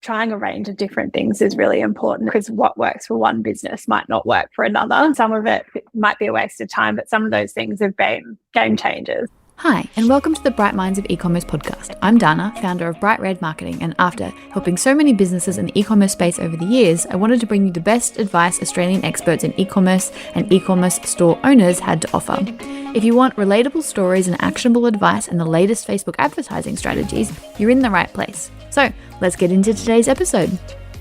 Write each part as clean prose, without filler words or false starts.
trying a range of different things is really important, because what works for one business might not work for another. Some of it might be a waste of time, but some of those things have been game changers. Hi, and welcome to the Bright Minds of E-commerce podcast. I'm Dana, founder of Bright Red Marketing, and after helping so many businesses in the e-commerce space over the years, I wanted to bring you the best advice Australian experts in e-commerce and e-commerce store owners had to offer. If you want relatable stories and actionable advice and the latest Facebook advertising strategies, you're in the right place. So let's get into today's episode.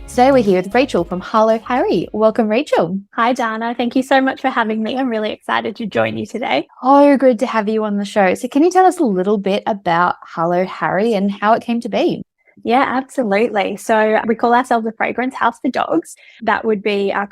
Today we're here with Rachel from Harlow Harry. Welcome, Rachel. Hi, Dana. Thank you so much for having me. I'm really excited to join you today. Oh, good to have you on the show. So can you tell us a little bit about Harlow Harry and how it came to be? Yeah, absolutely. So we call ourselves a fragrance house for dogs. That would be our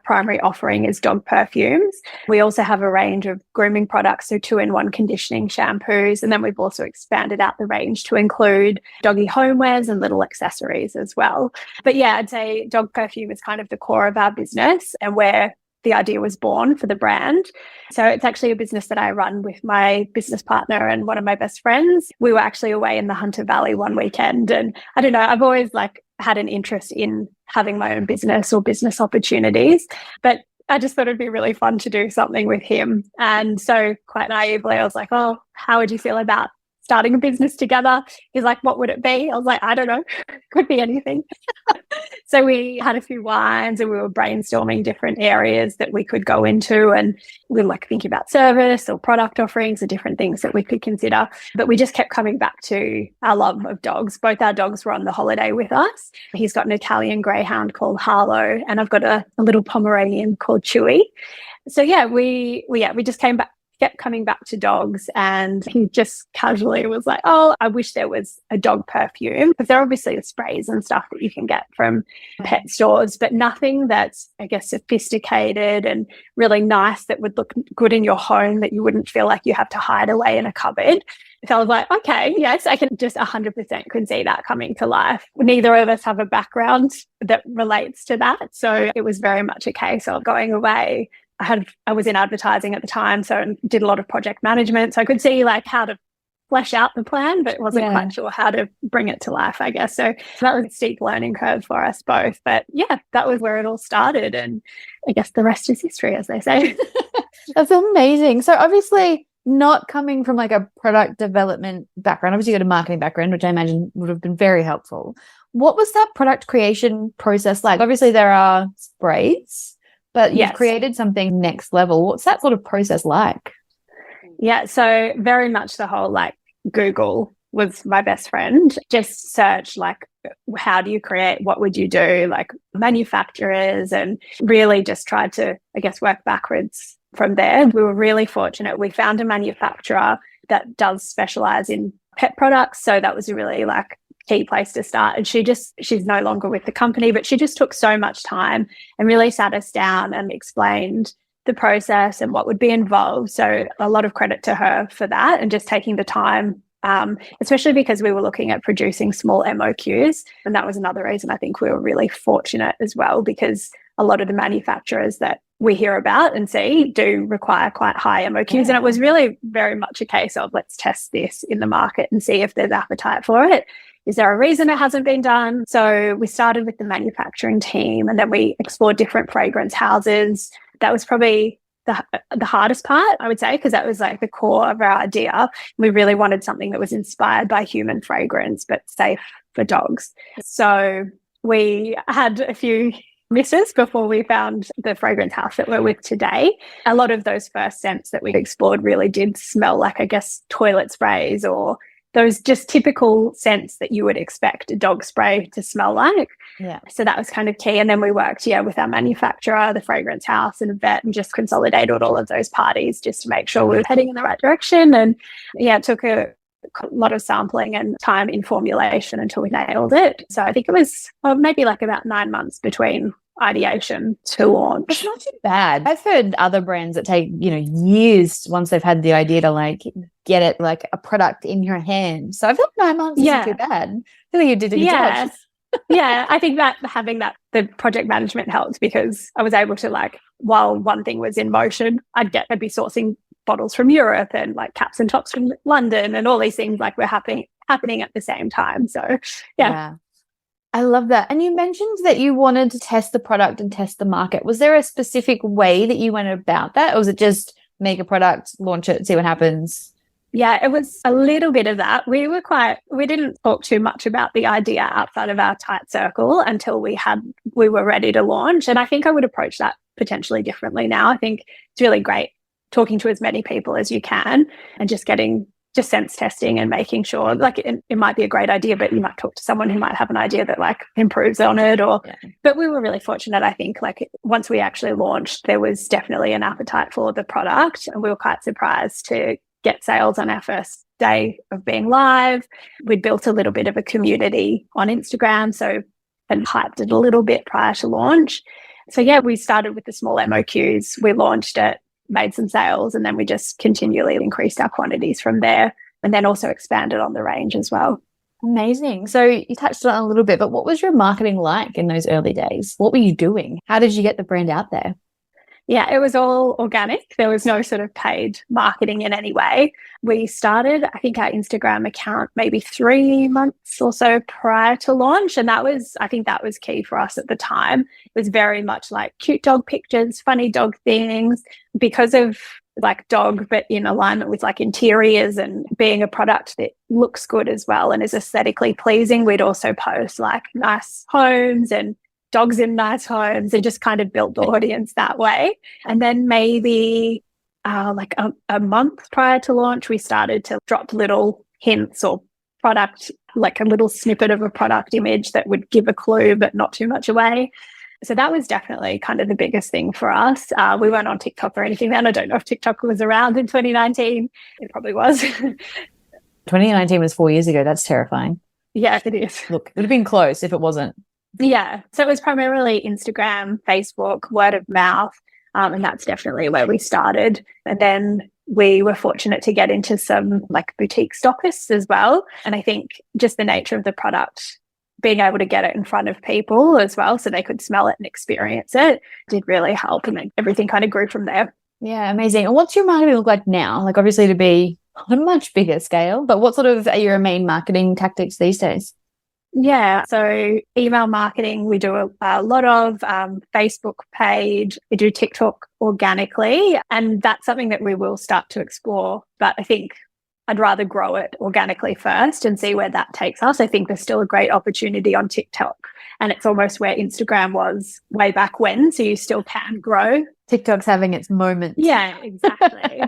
primary offering is dog perfumes. We also have a range of grooming products, so 2-in-1 conditioning shampoos. And then we've also expanded out the range to include doggy homewares and little accessories as well. But yeah, I'd say dog perfume is kind of the core of our business and where the idea was born for the brand. So it's actually a business that I run with my business partner and one of my best friends. We were actually away in the Hunter Valley one weekend. And I don't know, I've always had an interest in having my own business or business opportunities, but I just thought it'd be really fun to do something with him. And so quite naively, I was like, oh, how would you feel about starting a business together? He's like, what would it be? I was like, I don't know. Could be anything. So we had a few wines and we were brainstorming different areas that we could go into, and we were thinking about service or product offerings or different things that we could consider. But we just kept coming back to our love of dogs. Both our dogs were on the holiday with us. He's got an Italian greyhound called Harlow, and I've got a little Pomeranian called Chewy. So yeah, we just kept coming back to dogs, and he just casually was like, oh, I wish there was a dog perfume, because there are obviously the sprays and stuff that you can get from pet stores, but nothing that's, I guess, sophisticated and really nice that would look good in your home, that you wouldn't feel like you have to hide away in a cupboard. So I was like, okay, yes, I can just 100% could see that coming to life. Neither of us have a background that relates to that. So it was very much a case of going away. I was in advertising at the time, so did a lot of project management. So I could see how to flesh out the plan, but wasn't quite sure how to bring it to life, I guess. So that was a steep learning curve for us both. But yeah, that was where it all started. And I guess the rest is history, as they say. That's amazing. So obviously not coming from a product development background, obviously you got a marketing background, which I imagine would have been very helpful. What was that product creation process like? Obviously there are sprays, but you've created something next level. What's that sort of process like? Yeah, so very much the whole Google was my best friend. Just search how do you create, what would you do, manufacturers, and really just tried to, I guess, work backwards from there. We were really fortunate. We found a manufacturer that does specialize in pet products. So that was a really key place to start. And she's no longer with the company, but she just took so much time and really sat us down and explained the process and what would be involved. So a lot of credit to her for that, and just taking the time, especially because we were looking at producing small MOQs. And that was another reason I think we were really fortunate as well, because a lot of the manufacturers that we hear about and see do require quite high MOQs. And it was really very much a case of, let's test this in the market and see if there's appetite for it. Is there a reason it hasn't been done? So we started with the manufacturing team, and then we explored different fragrance houses. That was probably the hardest part, I would say, because that was the core of our idea. We really wanted something that was inspired by human fragrance, but safe for dogs. So we had a few misses before we found the fragrance house that we're with today. A lot of those first scents that we explored really did smell like, I guess, toilet sprays, or those just typical scents that you would expect a dog spray to smell like. Yeah. So that was kind of key. And then we worked, with our manufacturer, the fragrance house, and a vet, and just consolidated all of those parties just to make sure we were heading in the right direction. And it took a lot of sampling and time in formulation until we nailed it. So I think it was maybe about 9 months between ideation to launch. It's not too bad. I've heard other brands that take, years once they've had the idea to get it a product in your hand. So I feel 9 months isn't too bad. I feel like you did a good job. Yeah, I think that having the project management helped, because I was able to while one thing was in motion, I'd be sourcing bottles from Europe and caps and tops from London, and all these things were happening at the same time. So yeah. I love that. And you mentioned that you wanted to test the product and test the market. Was there a specific way that you went about that? Or was it just make a product, launch it, see what happens? Yeah, it was a little bit of that. We didn't talk too much about the idea outside of our tight circle until we were ready to launch. And I think I would approach that potentially differently now. I think it's really great talking to as many people as you can and just sense testing and making sure, like, it might be a great idea, but you might talk to someone who might have an idea that like improves on it but we were really fortunate. I think like once we actually launched, there was definitely an appetite for the product, and we were quite surprised to get sales on our first day of being live. We'd built a little bit of a community on Instagram, and hyped it a little bit prior to launch. So yeah, we started with the small MOQs. We launched it, made some sales, and then we just continually increased our quantities from there, and then also expanded on the range as well. Amazing. So you touched on it a little bit, but what was your marketing like in those early days? What were you doing? How did you get the brand out there? Yeah, it was all organic. There was no sort of paid marketing in any way. We started, I think, our Instagram account maybe 3 months or so prior to launch. And I think that was key for us at the time. It was very much like cute dog pictures, funny dog things, because of like dog, but in alignment with like interiors and being a product that looks good as well and is aesthetically pleasing. We'd also post like nice homes and dogs in nice homes and just kind of built the audience that way. And then maybe like a month prior to launch, we started to drop little hints or product, like a little snippet of a product image that would give a clue, but not too much away. So that was definitely kind of the biggest thing for us. We weren't on TikTok or anything then. I don't know if TikTok was around in 2019. It probably was. 2019 was 4 years ago. That's terrifying. Yeah, it is. Look, it would have been close if it wasn't. Yeah. So it was primarily Instagram, Facebook, word of mouth. And that's definitely where we started. And then we were fortunate to get into some like boutique stockists as well. And I think just the nature of the product, being able to get it in front of people as well so they could smell it and experience it, did really help. And then everything kind of grew from there. Yeah, amazing. And what's your marketing look like now? Like obviously to be on a much bigger scale, but what sort of are your main marketing tactics these days? Yeah, so email marketing, we do a lot of Facebook page, we do TikTok organically, and that's something that we will start to explore. But I think I'd rather grow it organically first and see where that takes us. I think there's still a great opportunity on TikTok, and it's almost where Instagram was way back when, so you still can grow. TikTok's having its moment. Yeah, exactly.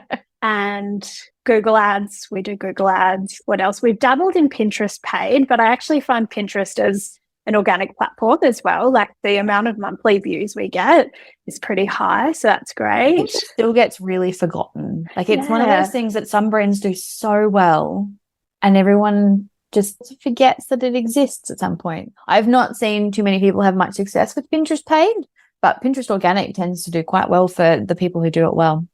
And Google ads, we do Google ads. What else? We've dabbled in Pinterest paid, but I actually find Pinterest as an organic platform as well. Like the amount of monthly views we get is pretty high. So that's great. It still gets really forgotten. Like it's one of those things that some brands do so well and everyone just forgets that it exists at some point. I've not seen too many people have much success with Pinterest paid, but Pinterest organic tends to do quite well for the people who do it well.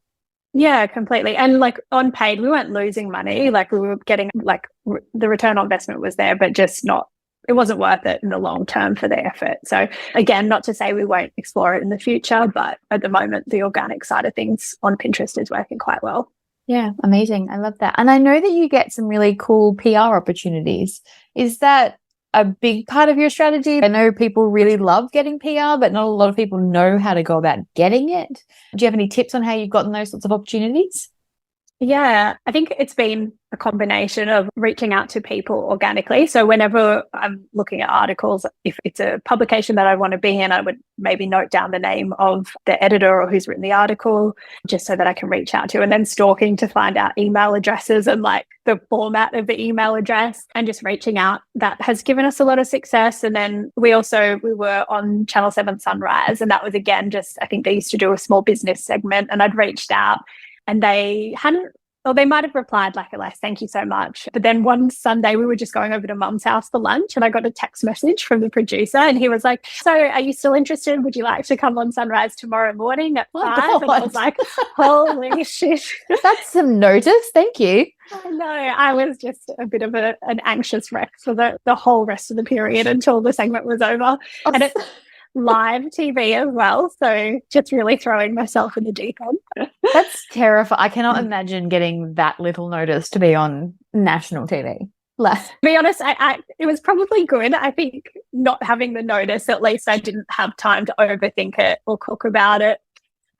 Yeah, completely. And like on paid, we weren't losing money. Like we were getting like the return on investment was there, but just not, it wasn't worth it in the long term for the effort. So again, not to say we won't explore it in the future, but at the moment, the organic side of things on Pinterest is working quite well. Yeah, amazing. I love that. And I know that you get some really cool PR opportunities. Is that a big part of your strategy? I know people really love getting PR, but not a lot of people know how to go about getting it. Do you have any tips on how you've gotten those sorts of opportunities? Yeah, I think it's been a combination of reaching out to people organically. So whenever I'm looking at articles, if it's a publication that I want to be in, I would maybe note down the name of the editor or who's written the article, just so that I can reach out to, and then stalking to find out email addresses and like the format of the email address and just reaching out. That has given us a lot of success. And then we were on Channel 7 Sunrise, and that was again just, I think they used to do a small business segment, and I'd reached out and they hadn't, or they might have replied like, thank you so much. But then one Sunday we were just going over to Mum's house for lunch, and I got a text message from the producer, and he was like, so are you still interested? Would you like to come on Sunrise tomorrow morning at 5? And I was like, holy shit. That's some notice. Thank you. I know. I was just a bit of an anxious wreck for the whole rest of the period until the segment was over. And it's live TV as well. So just really throwing myself in the deep end. That's terrifying. I cannot imagine getting that little notice to be on national TV. To be honest, it was probably good. I think not having the notice, at least I didn't have time to overthink it or cook about it.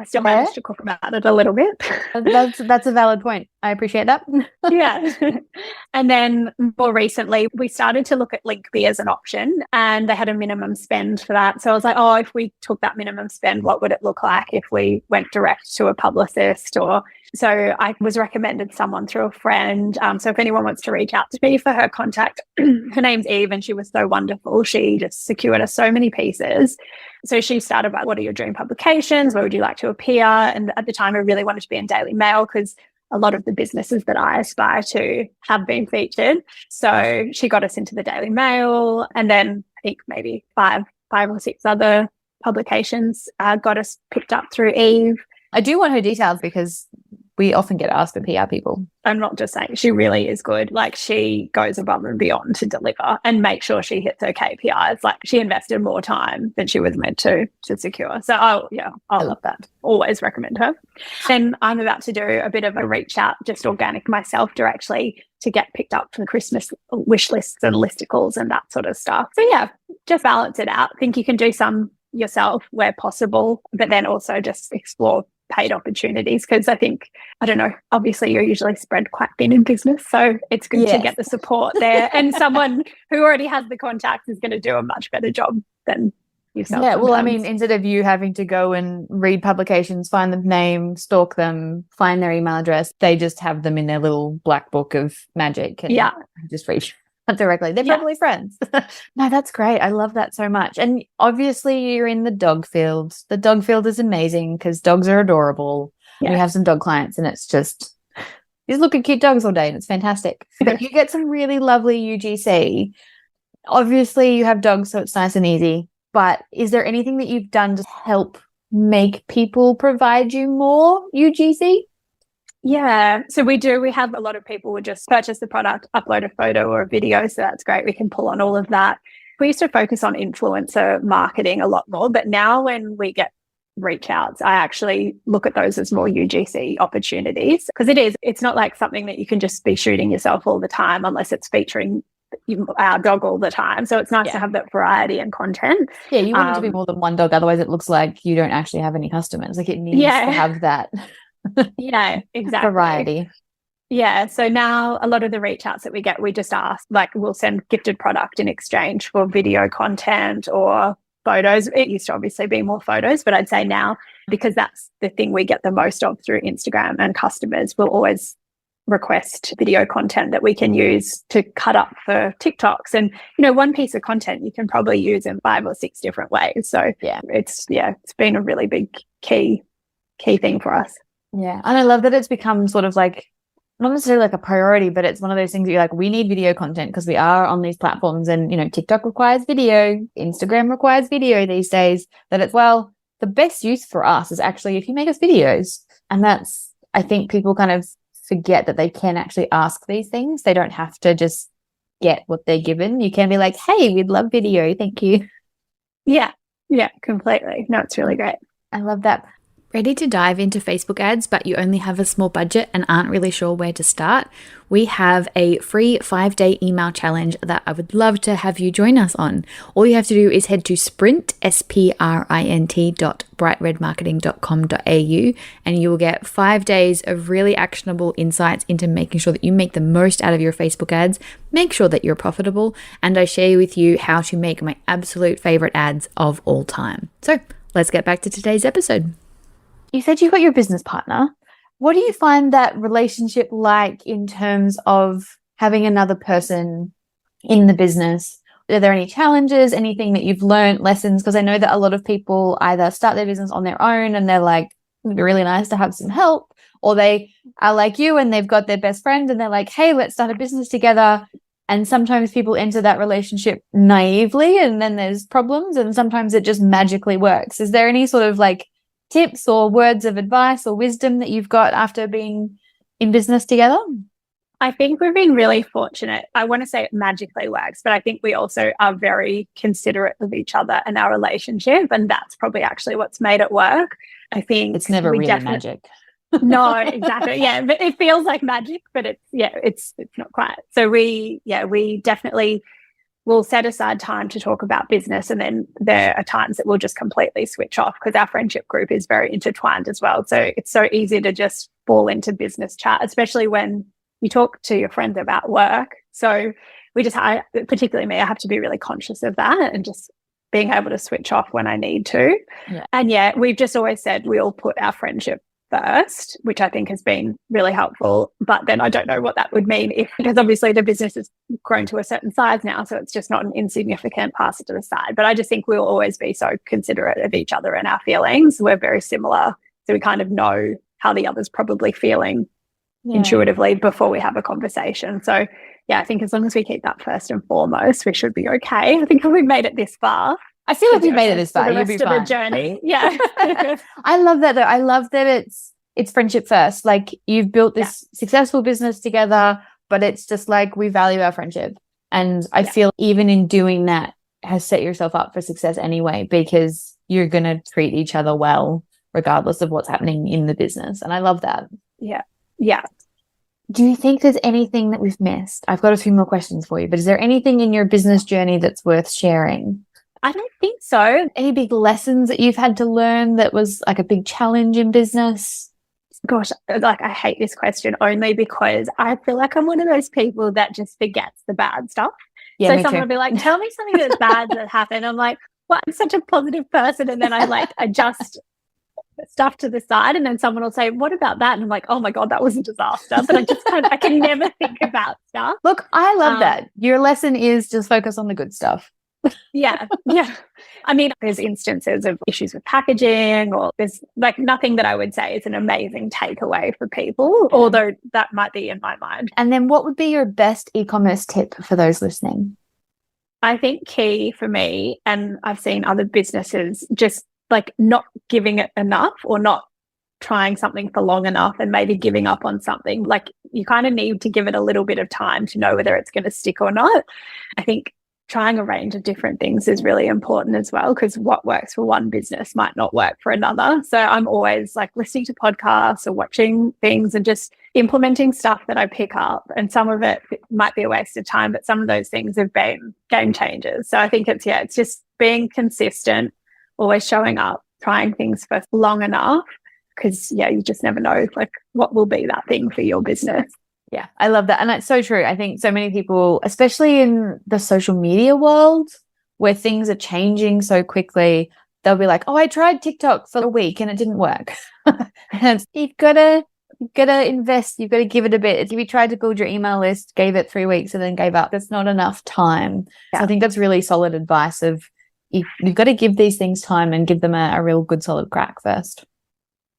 I still managed to cook about it a little bit. That's a valid point. I appreciate that. Yeah. And then more recently, we started to look at Linkbee as an option, and they had a minimum spend for that. So I was like, oh, if we took that minimum spend, what would it look like if we went direct to a publicist? So I was recommended someone through a friend. So if anyone wants to reach out to me for her contact, her name's Eve, and she was so wonderful. She just secured us so many pieces. So she started by, what are your dream publications? Where would you like to appear? And at the time, I really wanted to be in Daily Mail because a lot of the businesses that I aspire to have been featured. So she got us into the Daily Mail, and then I think maybe five or six other publications got us picked up through Eve. I do want her details because we often get asked for PR people. I'm not just saying, she really is good. Like, she goes above and beyond to deliver and make sure she hits her KPIs. Like, she invested more time than she was meant to secure. So I love that. Always recommend her. Then I'm about to do a bit of a reach out, just organic myself directly, to get picked up for the Christmas wish lists and listicles and that sort of stuff. So yeah, just balance it out. I think you can do some yourself where possible, but then also just explore paid opportunities, because I think, I don't know, obviously you're usually spread quite thin in business, so it's good to get the support there, and someone who already has the contacts is going to do a much better job than yourself. Yeah, well, I mean, instead of you having to go and read publications, find the name, stalk them, find their email address, they just have them in their little black book of magic and just reach directly. They're probably friends. No, that's great. I love that so much. And obviously you're in the dog field. The dog field is amazing because dogs are adorable. Yeah. We have some dog clients and it's just, you just look at cute dogs all day and it's fantastic. But you get some really lovely UGC. Obviously you have dogs, so it's nice and easy. But is there anything that you've done to help make people provide you more UGC? Yeah, so we do. We have a lot of people who just purchase the product, upload a photo or a video. So that's great. We can pull on all of that. We used to focus on influencer marketing a lot more, but now when we get reach outs, I actually look at those as more UGC opportunities, because it's not like something that you can just be shooting yourself all the time unless it's featuring our dog all the time. So it's nice to have that variety and content. Yeah, you want it to be more than one dog. Otherwise it looks like you don't actually have any customers. Like, it needs to have that. Yeah, exactly. Variety. Yeah. So now a lot of the reach outs that we get, we just ask, like, we'll send gifted product in exchange for video content or photos. It used to obviously be more photos, but I'd say now, because that's the thing we get the most of through Instagram, and customers will always request video content that we can use to cut up for TikToks. And, one piece of content you can probably use in 5 or 6 different ways. So it's been a really big key thing for us. Yeah. And I love that it's become sort of like, not necessarily like a priority, but it's one of those things that you're like, we need video content because we are on these platforms, and, TikTok requires video, Instagram requires video these days, that it's, well, the best use for us is actually if you make us videos. And that's, I think people kind of forget that they can actually ask these things. They don't have to just get what they're given. You can be like, hey, we'd love video. Thank you. Yeah. Yeah, completely. No, it's really great. I love that. Ready to dive into Facebook ads, but you only have a small budget and aren't really sure where to start? We have a free 5-day email challenge that I would love to have you join us on. All you have to do is head to sprint.brightredmarketing.com.au, and you will get 5 days of really actionable insights into making sure that you make the most out of your Facebook ads, make sure that you're profitable, and I share with you how to make my absolute favorite ads of all time. So let's get back to today's episode. You said you got your business partner. What do you find that relationship like in terms of having another person in the business? Are there any challenges, anything that you've learned, lessons? Because I know that a lot of people either start their business on their own and they're like, it'd be really nice to have some help, or they are like you and they've got their best friend and they're like, hey, let's start a business together. And sometimes people enter that relationship naively and then there's problems, and sometimes it just magically works. Is there any sort of like tips or words of advice or wisdom that you've got after being in business together? I think we've been really fortunate. I want to say it magically works, but I think we also are very considerate of each other and our relationship, and that's probably actually what's made it work. I think it's never really magic. No, exactly. Yeah, but it feels like magic, but it's not quite. So we definitely will set aside time to talk about business, and then there are times that we'll just completely switch off because our friendship group is very intertwined as well. So it's so easy to just fall into business chat, especially when you talk to your friends about work. So particularly me, I have to be really conscious of that and just being able to switch off when I need to. Yeah. And we've just always said we'll put our friendship first, which I think has been really helpful. But then I don't know what that would mean because obviously the business has grown to a certain size now, so it's just not an insignificant pass it to the side. But I just think we'll always be so considerate of each other and our feelings. We're very similar, so we kind of know how the other's probably feeling intuitively before we have a conversation. So I think as long as we keep that first and foremost, we should be okay. I think if we've made it this far, I feel like we've made it this far. You'll be fine. The journey. Yeah. I love that though. I love that it's friendship first. Like you've built this successful business together, but it's just like we value our friendship. And I feel even in doing that has set yourself up for success anyway, because you're going to treat each other well, regardless of what's happening in the business. And I love that. Yeah. Yeah. Do you think there's anything that we've missed? I've got a few more questions for you, but is there anything in your business journey that's worth sharing? I don't think so. Any big lessons that you've had to learn that was like a big challenge in business? Gosh, like I hate this question only because I feel like I'm one of those people that just forgets the bad stuff. Yeah, so someone will be like, tell me something that's bad that happened. I'm like, well, I'm such a positive person. And then I adjust stuff to the side, and then someone will say, what about that? And I'm like, oh my God, that was a disaster. But I can never think about stuff. Look, I love that. Your lesson is just focus on the good stuff. Yeah. I mean, there's instances of issues with packaging, or there's like nothing that I would say is an amazing takeaway for people, although that might be in my mind. And then what would be your best e-commerce tip for those listening? I think key for me, and I've seen other businesses just like not giving it enough or not trying something for long enough and maybe giving up on something. Like you kind of need to give it a little bit of time to know whether it's going to stick or not. I think trying a range of different things is really important as well, because what works for one business might not work for another. So I'm always like listening to podcasts or watching things and just implementing stuff that I pick up. And some of it might be a waste of time, but some of those things have been game changers. So I think it's just being consistent, always showing up, trying things for long enough, because you just never know like what will be that thing for your business. Yeah, I love that. And that's so true. I think so many people, especially in the social media world where things are changing so quickly, they'll be like, oh, I tried TikTok for a week and it didn't work. And you've got to invest. You've got to give it a bit. If you tried to build your email list, gave it 3 weeks and then gave up, that's not enough time. Yeah. So I think that's really solid advice of you've got to give these things time and give them a real good solid crack first.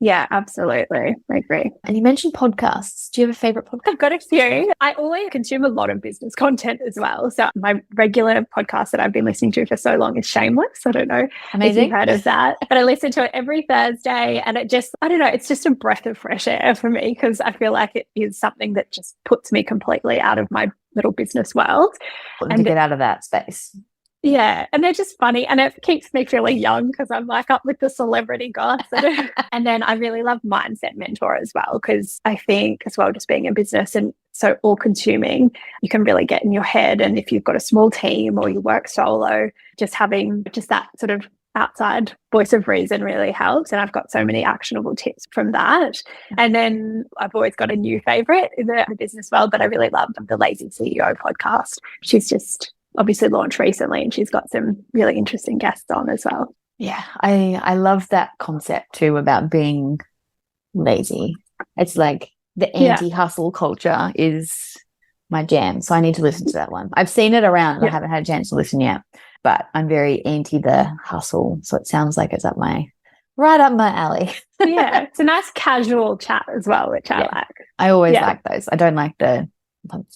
Yeah, absolutely. I agree. And you mentioned podcasts. Do you have a favorite podcast? I've got a few. I always consume a lot of business content as well. So my regular podcast that I've been listening to for so long is Shameless. I don't know if you've heard of that, but I listen to it every Thursday, and it just, I don't know, it's just a breath of fresh air for me, because I feel like it is something that just puts me completely out of my little business world. And to get out of that space. Yeah, and they're just funny, and it keeps me feeling young because I'm like up with the celebrity gossip. And then I really love Mindset Mentor as well, because I think as well, just being in business and so all consuming, you can really get in your head. And if you've got a small team or you work solo, just having just that sort of outside voice of reason really helps. And I've got so many actionable tips from that. And then I've always got a new favorite in the business world, but I really love the Lazy CEO podcast. She's just obviously launched recently, and she's got some really interesting guests on as well. Yeah, I love that concept too about being lazy. It's like the anti-hustle culture is my jam. So I need to listen to that one. I've seen it around. I haven't had a chance to listen yet, but I'm very anti the hustle. So it sounds like it's right up my alley. Yeah, it's a nice casual chat as well, which I like. I always like those. I don't like the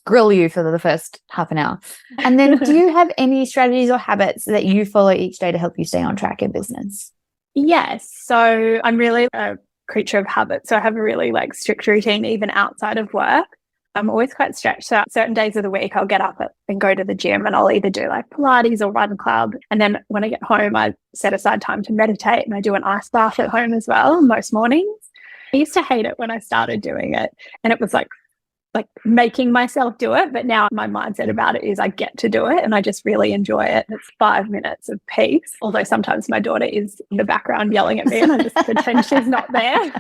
grill you for the first half an hour. And then do you have any strategies or habits that you follow each day to help you stay on track in business? Yes. So I'm really a creature of habit. So I have a really strict routine even outside of work. I'm always quite stretched. So certain days of the week I'll get up and go to the gym, and I'll either do Pilates or run club. And then when I get home, I set aside time to meditate, and I do an ice bath at home as well most mornings. I used to hate it when I started doing it, and it was like making myself do it. But now my mindset about it is I get to do it and I just really enjoy it. It's 5 minutes of peace. Although sometimes my daughter is in the background yelling at me and I just pretend she's not there.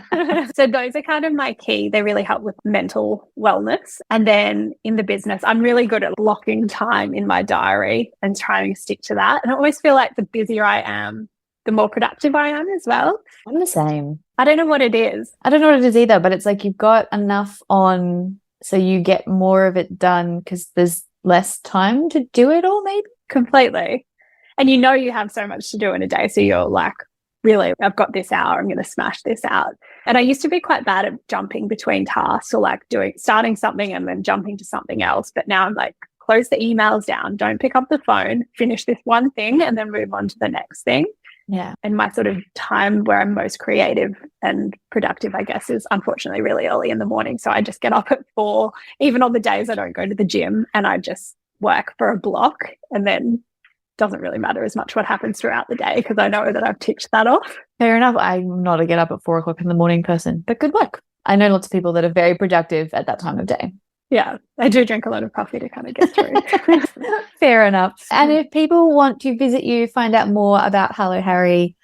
So those are kind of my key. They really help with mental wellness. And then in the business, I'm really good at blocking time in my diary and trying to stick to that. And I always feel like the busier I am, the more productive I am as well. I'm the same. I don't know what it is. I don't know what it is either, but it's like you've got enough on so you get more of it done because there's less time to do it all, maybe? Completely. And you have so much to do in a day. So you're like, really, I've got this hour, I'm going to smash this out. And I used to be quite bad at jumping between tasks or like starting something and then jumping to something else. But now I'm like, close the emails down, don't pick up the phone, finish this one thing and then move on to the next thing. Yeah. And my sort of time where I'm most creative and productive, I guess, is unfortunately really early in the morning. So I just get up at 4, even on the days I don't go to the gym, and I just work for a block, and then doesn't really matter as much what happens throughout the day because I know that I've ticked that off. Fair enough. I'm not a get up at 4 o'clock in the morning person, but good work. I know lots of people that are very productive at that time of day. Yeah, I do drink a lot of coffee to kind of get through. Fair enough. And if people want to visit you, find out more about Harlow Harry,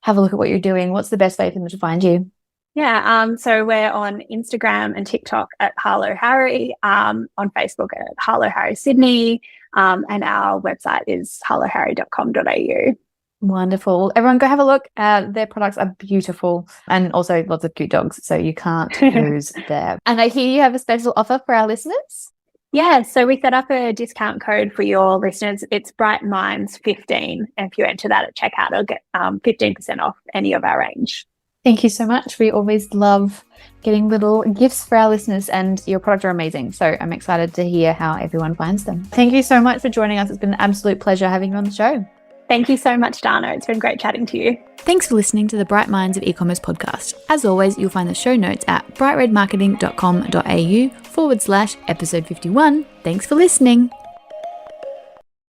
have a look at what you're doing, what's the best way for them to find you? Yeah, so we're on Instagram and TikTok at Harlow Harry, on Facebook at Harlow Harry Sydney, and our website is harlowharry.com.au. Wonderful. Well, everyone go have a look. Their products are beautiful and also lots of cute dogs, so you can't lose there. And I hear you have a special offer for our listeners. Yeah, so we set up a discount code for your listeners. It's Bright Minds 15. And if you enter that at checkout, it'll get 15% off any of our range. Thank you so much. We always love getting little gifts for our listeners, and your products are amazing. So I'm excited to hear how everyone finds them. Thank you so much for joining us. It's been an absolute pleasure having you on the show. Thank you so much, Dana. It's been great chatting to you. Thanks for listening to the Bright Minds of E-commerce podcast. As always, you'll find the show notes at brightredmarketing.com.au/episode 51. Thanks for listening.